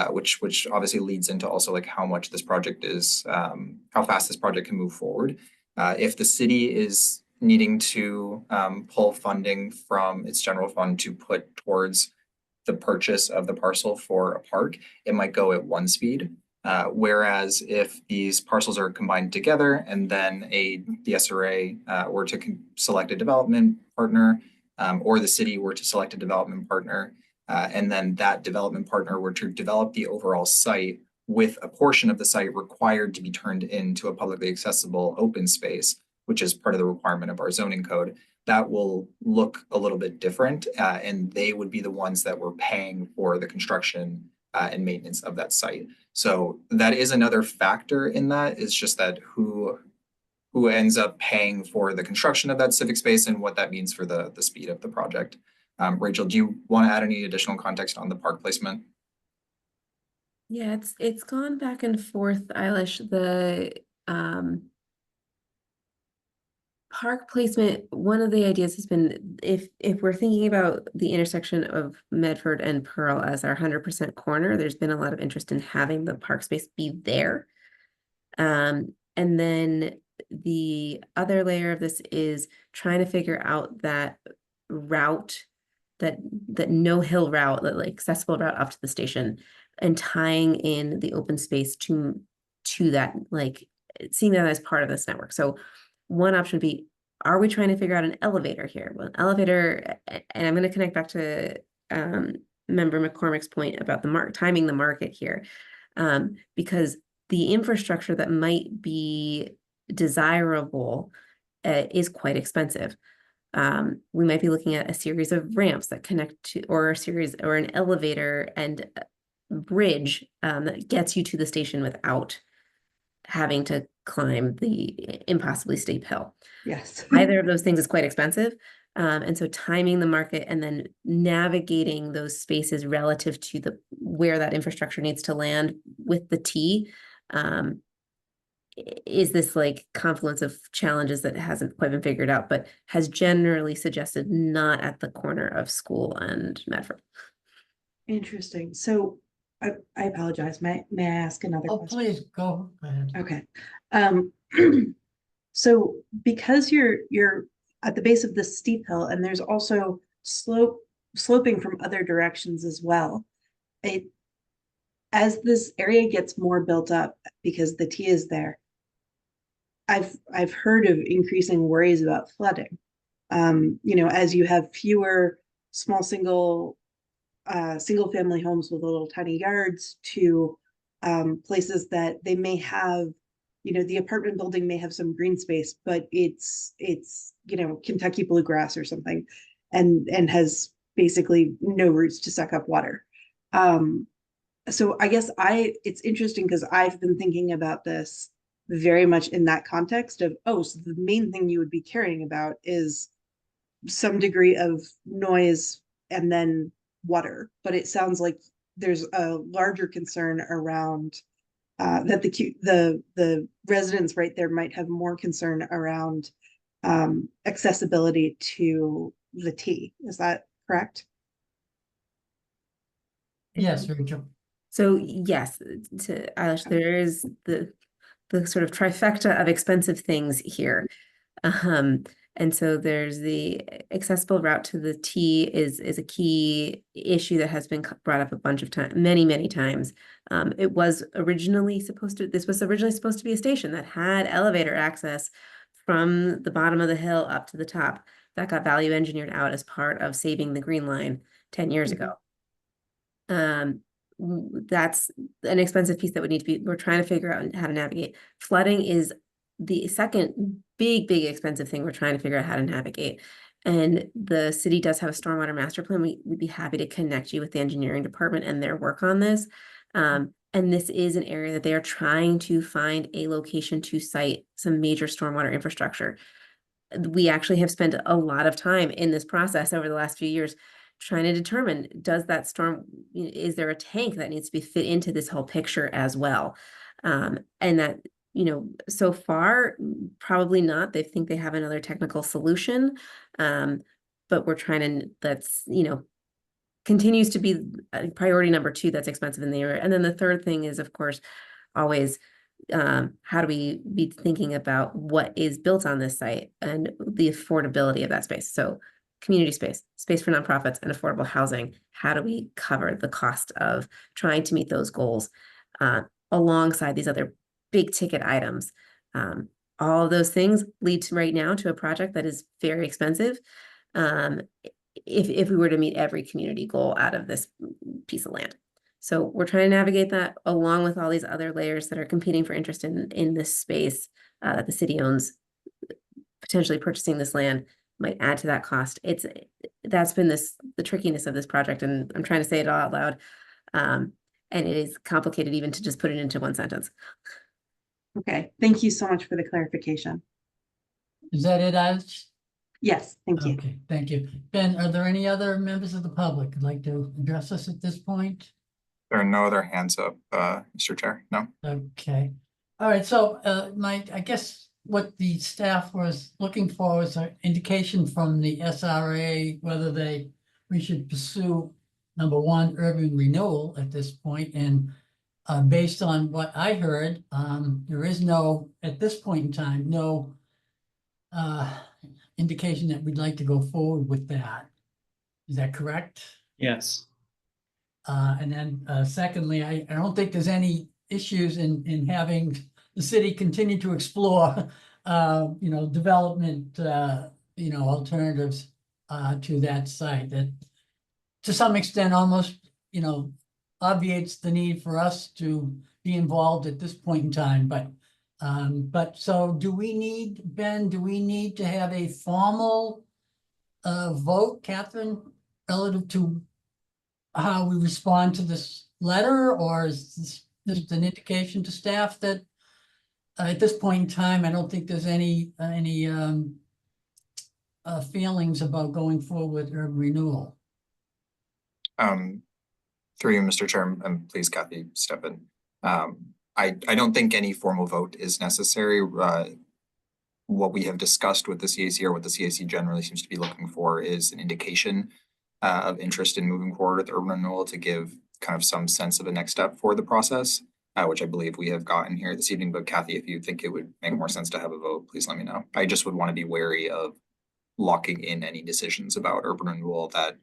Speaker 4: which obviously leads into also like how much this project is, how fast this project can move forward. If the city is needing to pull funding from its general fund to put towards the purchase of the parcel for a park, it might go at one speed. Whereas if these parcels are combined together and then the SRA were to select a development partner, or the city were to select a development partner, and then that development partner were to develop the overall site with a portion of the site required to be turned into a publicly accessible open space, which is part of the requirement of our zoning code, that will look a little bit different. And they would be the ones that were paying for the construction and maintenance of that site. So that is another factor in that, is just that who ends up paying for the construction of that civic space and what that means for the speed of the project. Rachel, do you want to add any additional context on the park placement?
Speaker 2: Yeah, it's gone back and forth, Eilish. The park placement, one of the ideas has been, if we're thinking about the intersection of Medford and Pearl as our 100% corner, there's been a lot of interest in having the park space be there. And then the other layer of this is trying to figure out that route, that no hill route, that like accessible route up to the station, and tying in the open space to that, like seeing that as part of this network. So one option would be, are we trying to figure out an elevator here? Well, an elevator, and I'm going to connect back to Member McCormick's point about the timing the market here, because the infrastructure that might be desirable is quite expensive. We might be looking at a series of ramps that connect to, or an elevator and bridge that gets you to the station without having to climb the impossibly steep hill.
Speaker 8: Yes.
Speaker 2: Either of those things is quite expensive. And so timing the market and then navigating those spaces relative to where that infrastructure needs to land with the T, is this like confluence of challenges that hasn't quite been figured out, but has generally suggested not at the corner of School and Medford.
Speaker 8: Interesting. So I apologize. May I ask another
Speaker 1: Oh,
Speaker 8: question?
Speaker 1: please go ahead.
Speaker 8: Okay. So because you're at the base of this steep hill and there's also sloping from other directions as well, as this area gets more built up because the T is there, I've heard of increasing worries about flooding. As you have fewer small single family homes with little tiny yards to places that they may have, the apartment building may have some green space, but it's Kentucky bluegrass or something, and has basically no roots to suck up water. So I guess it's interesting because I've been thinking about this very much in that context of, so the main thing you would be caring about is some degree of noise and then water. But it sounds like there's a larger concern around that the residents right there might have more concern around accessibility to the T. Is that correct?
Speaker 1: Yes, Rachel.
Speaker 2: So yes, to Eilish, there is the sort of trifecta of expensive things here. And so there's the accessible route to the T is a key issue that has been brought up a bunch of times, many times. This was originally supposed to be a station that had elevator access from the bottom of the hill up to the top. That got value engineered out as part of saving the Green Line 10 years ago. That's an expensive piece that would need to be, we're trying to figure out how to navigate. Flooding is the second big expensive thing we're trying to figure out how to navigate. And the city does have a stormwater master plan. We'd be happy to connect you with the engineering department and their work on this. And this is an area that they are trying to find a location to site some major stormwater infrastructure. We actually have spent a lot of time in this process over the last few years trying to determine, is there a tank that needs to be fit into this whole picture as well? And that, so far, probably not. They think they have another technical solution. But we're trying to, continues to be priority number 2 that's expensive in the area. And then the third thing is, of course, always how do we be thinking about what is built on this site and the affordability of that space? So community space for nonprofits, and affordable housing. How do we cover the cost of trying to meet those goals alongside these other big ticket items? All of those things lead to right now to a project that is very expensive. If we were to meet every community goal out of this piece of land. So we're trying to navigate that along with all these other layers that are competing for interest in this space that the city owns. Potentially purchasing this land might add to that cost. That's been the trickiness of this project, and I'm trying to say it all out loud. And it is complicated even to just put it into one sentence.
Speaker 8: Okay, thank you so much for the clarification.
Speaker 1: Is that it, Alice?
Speaker 8: Yes, thank you.
Speaker 1: Okay, thank you. Ben, are there any other members of the public who'd like to address us at this point?
Speaker 4: There are no other hands up, Mr. Chair, no?
Speaker 1: Okay, all right, so I guess what the staff was looking for was an indication from the SRA whether we should pursue, number one, urban renewal at this point, and based on what I heard, there is no, at this point in time, no indication that we'd like to go forward with that. Is that correct?
Speaker 6: Yes.
Speaker 1: And then secondly, I don't think there's any issues in having the city continue to explore, development, alternatives to that site that to some extent almost, obviates the need for us to be involved at this point in time. But so do we need, Ben, to have a formal vote, Catherine, relative to how we respond to this letter, or is this just an indication to staff that at this point in time, I don't think there's any feelings about going forward with urban renewal?
Speaker 4: Through you, Mr. Chair, and please, Kathy, step in. I don't think any formal vote is necessary. What we have discussed with the CAC, or what the CAC generally seems to be looking for, is an indication of interest in moving forward with urban renewal to give kind of some sense of a next step for the process, which I believe we have gotten here this evening. But Kathy, if you think it would make more sense to have a vote, please let me know. I just would want to be wary of locking in any decisions about urban renewal that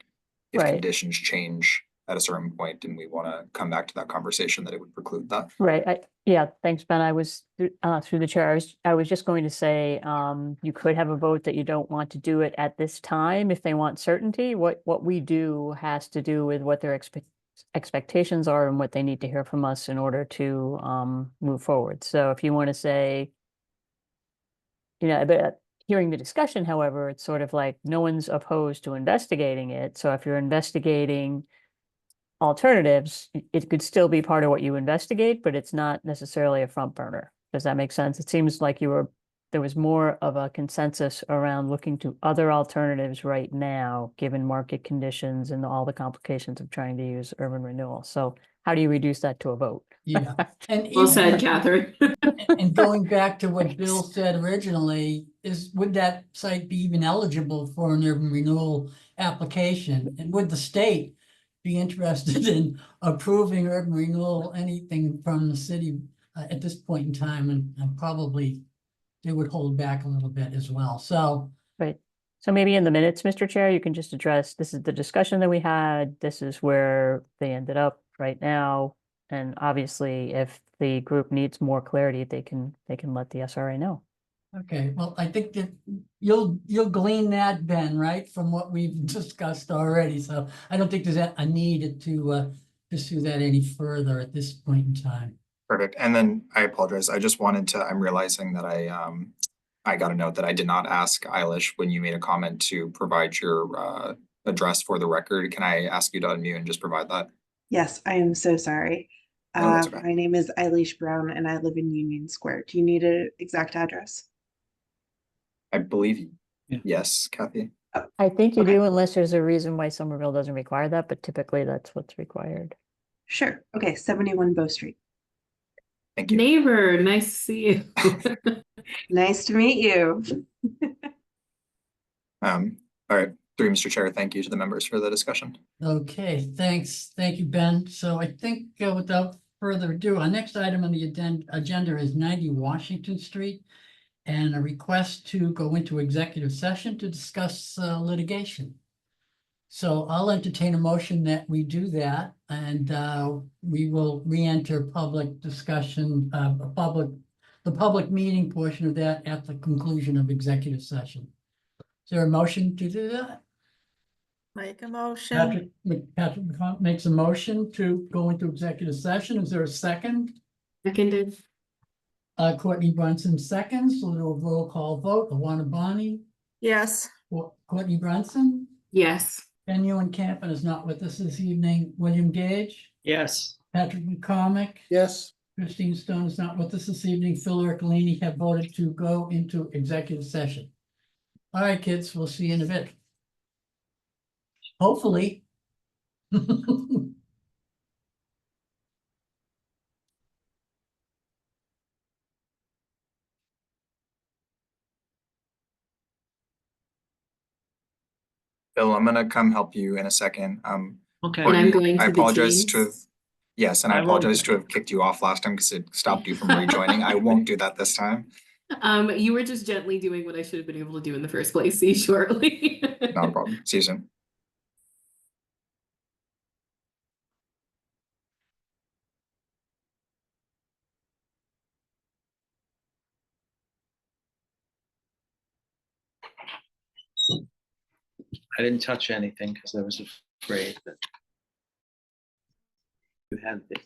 Speaker 4: if
Speaker 5: Right.
Speaker 4: conditions change at a certain point and we want to come back to that conversation, that it would preclude that.
Speaker 5: Right, yeah, thanks, Ben. I was through the chair. I was just going to say, you could have a vote that you don't want to do it at this time if they want certainty. What we do has to do with what their expectations are and what they need to hear from us in order to move forward. So if you want to say, but hearing the discussion, however, it's sort of like no one's opposed to investigating it. So if you're investigating alternatives, it could still be part of what you investigate, but it's not necessarily a front burner. Does that make sense? It seems like there was more of a consensus around looking to other alternatives right now, given market conditions and all the complications of trying to use urban renewal. So how do you reduce that to a vote?
Speaker 1: Yeah. And
Speaker 7: Well said, Catherine.
Speaker 1: And going back to what Bill said originally, would that site be even eligible for an urban renewal application? And would the state be interested in approving urban renewal, anything from the city at this point in time? And probably they would hold back a little bit as well. So,
Speaker 5: Right. So maybe in the minutes, Mr. Chair, you can just address, this is the discussion that we had, this is where they ended up right now. And obviously, if the group needs more clarity, they can let the SRA know.
Speaker 1: okay, well, I think that you'll glean that, Ben, right, from what we've discussed already. So I don't think there's a need to pursue that any further at this point in time.
Speaker 4: Perfect. And then I apologize. I just wanted to, I'm realizing that I got a note that I did not ask Eilish when you made a comment to provide your address for the record. Can I ask you to unmute and just provide that?
Speaker 8: Yes, I am so sorry.
Speaker 4: No, that's okay.
Speaker 8: My name is Eilish Brown and I live in Union Square. Do you need an exact address?
Speaker 4: I believe,
Speaker 6: Yeah.
Speaker 4: yes, Kathy.
Speaker 5: I think you
Speaker 8: Okay.
Speaker 5: do, unless there's a reason why Somerville doesn't require that, but typically that's what's required.
Speaker 8: Sure. Okay, 71 Bow Street.
Speaker 4: Thank you.
Speaker 7: Neighbor, nice to see you.
Speaker 8: Nice to meet you.
Speaker 4: All right, through Mr. Chair, thank you to the members for the discussion.
Speaker 1: Okay, thanks. Thank you, Ben. So I think without further ado, our next item on the agenda is 90 Washington Street and a request to go into executive session to discuss litigation. So I'll entertain a motion that we do that, and we will re-enter public discussion, the public meeting portion of that at the conclusion of executive session. Is there a motion to do that?
Speaker 9: Make a motion.
Speaker 1: Patrick McCon makes a motion to go into executive session. Is there a second?
Speaker 7: Seconded.
Speaker 1: Courtney Brunson seconds, so we'll do a roll call vote. Alana Bonnie,
Speaker 9: Yes.
Speaker 1: Courtney Brunson,
Speaker 7: Yes.
Speaker 1: Ben Ewan Campen is not with us this evening. William Gage,
Speaker 6: Yes.
Speaker 1: Patrick McCormick,
Speaker 3: Yes.
Speaker 1: Christine Stone is not with us this evening. Phil Ercolini have voted to go into executive session. All right, kids, we'll see you in a bit. Hopefully.
Speaker 4: Bill, I'm gonna come help you in a second.
Speaker 6: Okay.
Speaker 7: And I'm
Speaker 4: Courtney,
Speaker 7: going
Speaker 4: I
Speaker 7: to the
Speaker 4: apologize to
Speaker 7: Teams.
Speaker 4: have, yes, and I
Speaker 6: I will-
Speaker 4: apologize to have kicked you off last time because it stopped you from rejoining. I won't do that this time.
Speaker 7: You were just gently doing what I should have been able to do in the first place. See you shortly.
Speaker 4: Not a problem. See you soon.
Speaker 6: I didn't touch anything because I was afraid that you had this.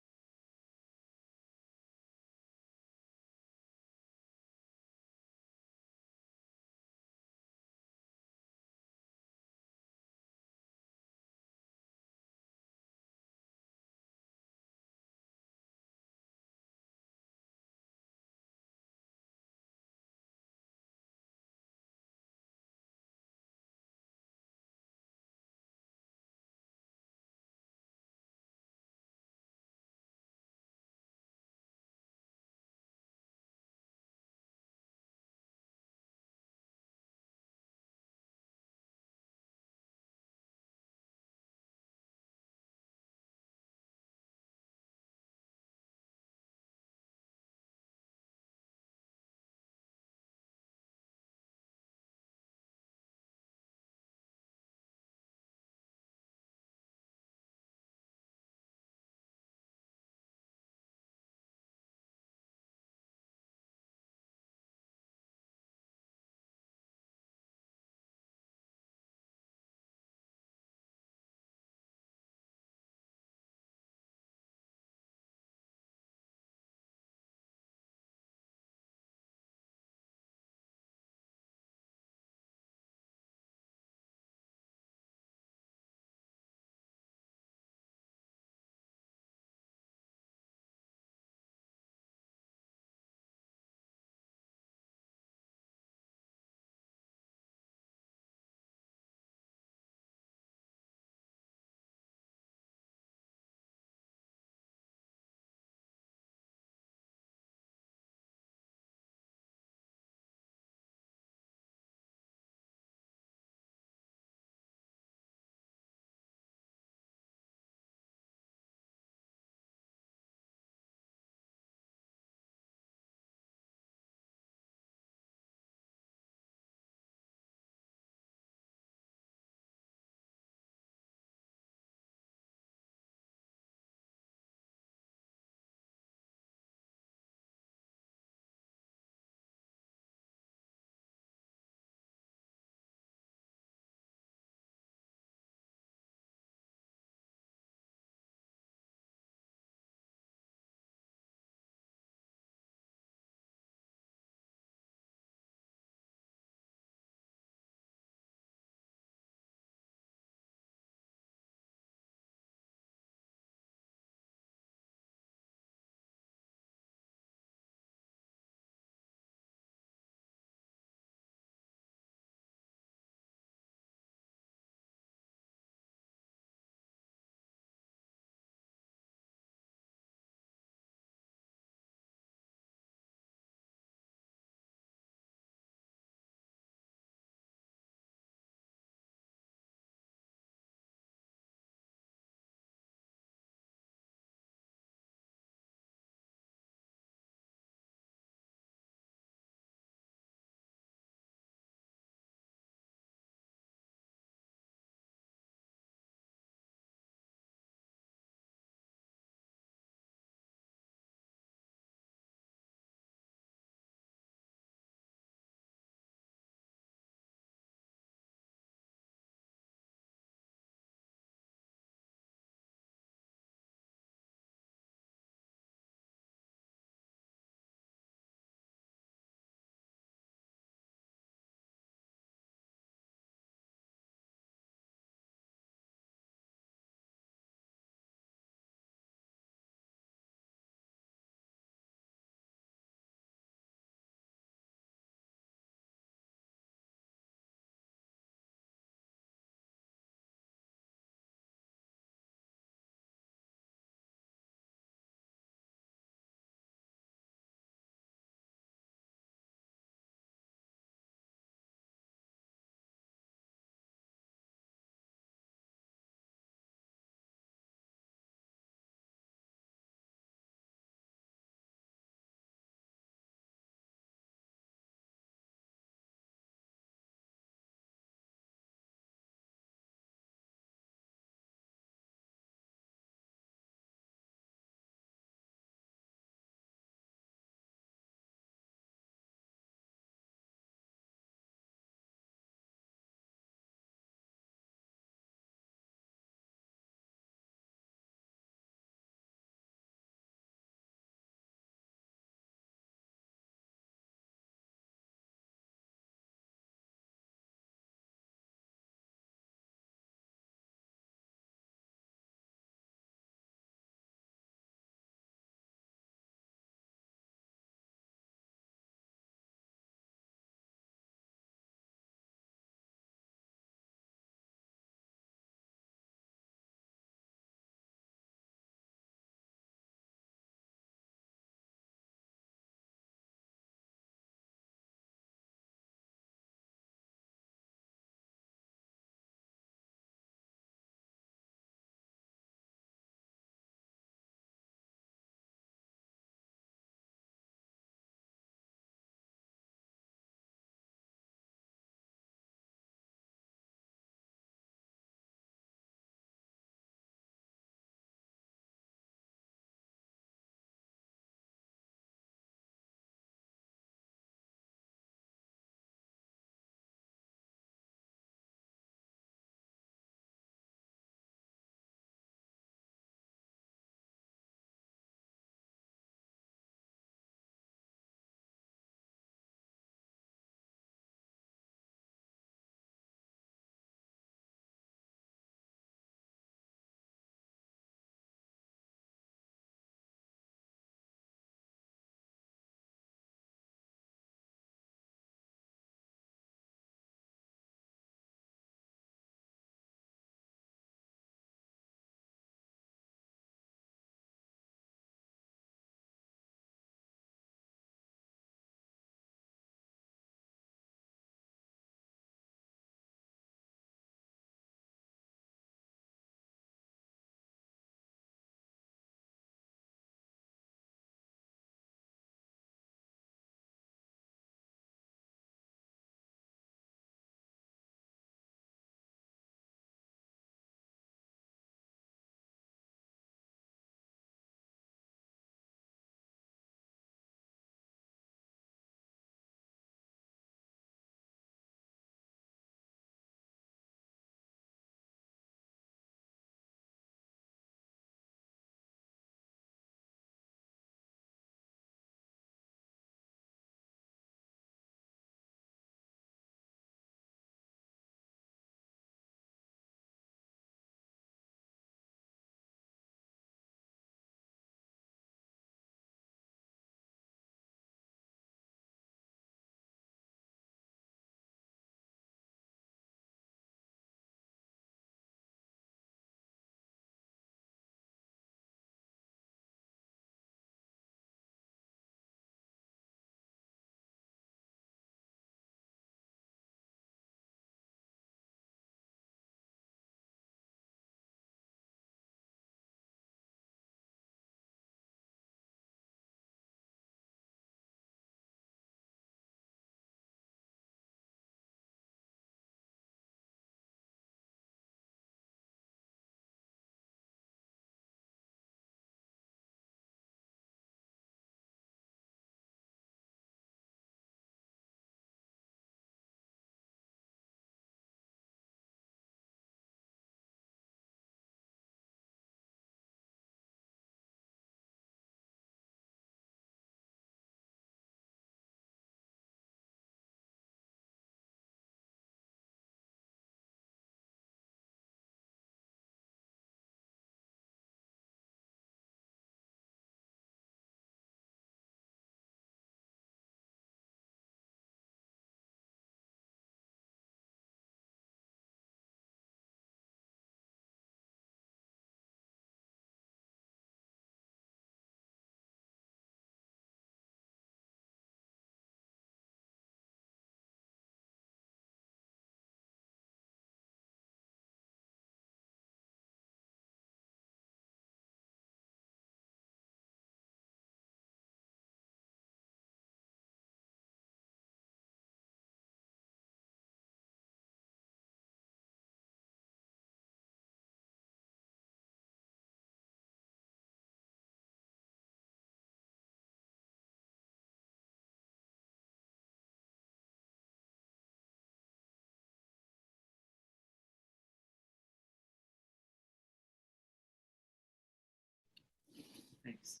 Speaker 7: Thanks.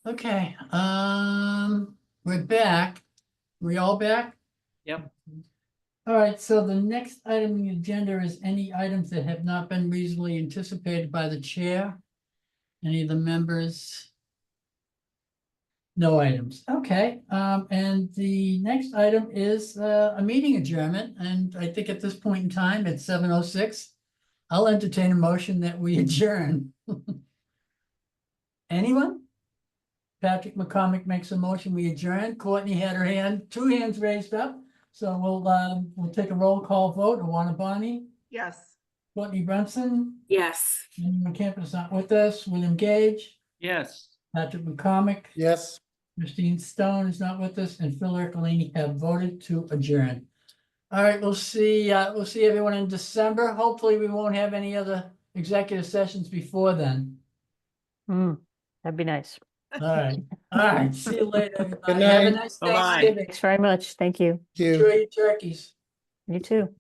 Speaker 1: Okay, we're back. We all back?
Speaker 6: Yep.
Speaker 1: All right, so the next item on the agenda is any items that have not been reasonably anticipated by the chair. Any of the members? No items. Okay, and the next item is a meeting adjournment, and I think at this point in time, it's 7:06. I'll entertain a motion that we adjourn. Anyone? Patrick McCormick makes a motion, we adjourn. Courtney had her hand, 2 hands raised up. So we'll take a roll call vote. Awana Bonnie,
Speaker 8: Yes.
Speaker 1: Courtney Brunson,
Speaker 7: Yes.
Speaker 1: anyone campus not with us, William Gage,
Speaker 6: Yes.
Speaker 1: Patrick McCormick,
Speaker 3: Yes.
Speaker 1: Christine Stone is not with us, and Phil Ercolini have voted to adjourn. All right, we'll see everyone in December. Hopefully, we won't have any other executive sessions before then.
Speaker 5: That'd be nice.
Speaker 1: All right, see you later, everybody.
Speaker 3: Good
Speaker 1: Have a
Speaker 3: night.
Speaker 1: nice
Speaker 6: Bye-bye.
Speaker 1: Thanksgiving.
Speaker 5: Thanks very much. Thank you.
Speaker 3: You.
Speaker 1: Enjoy your turkeys.
Speaker 5: You too.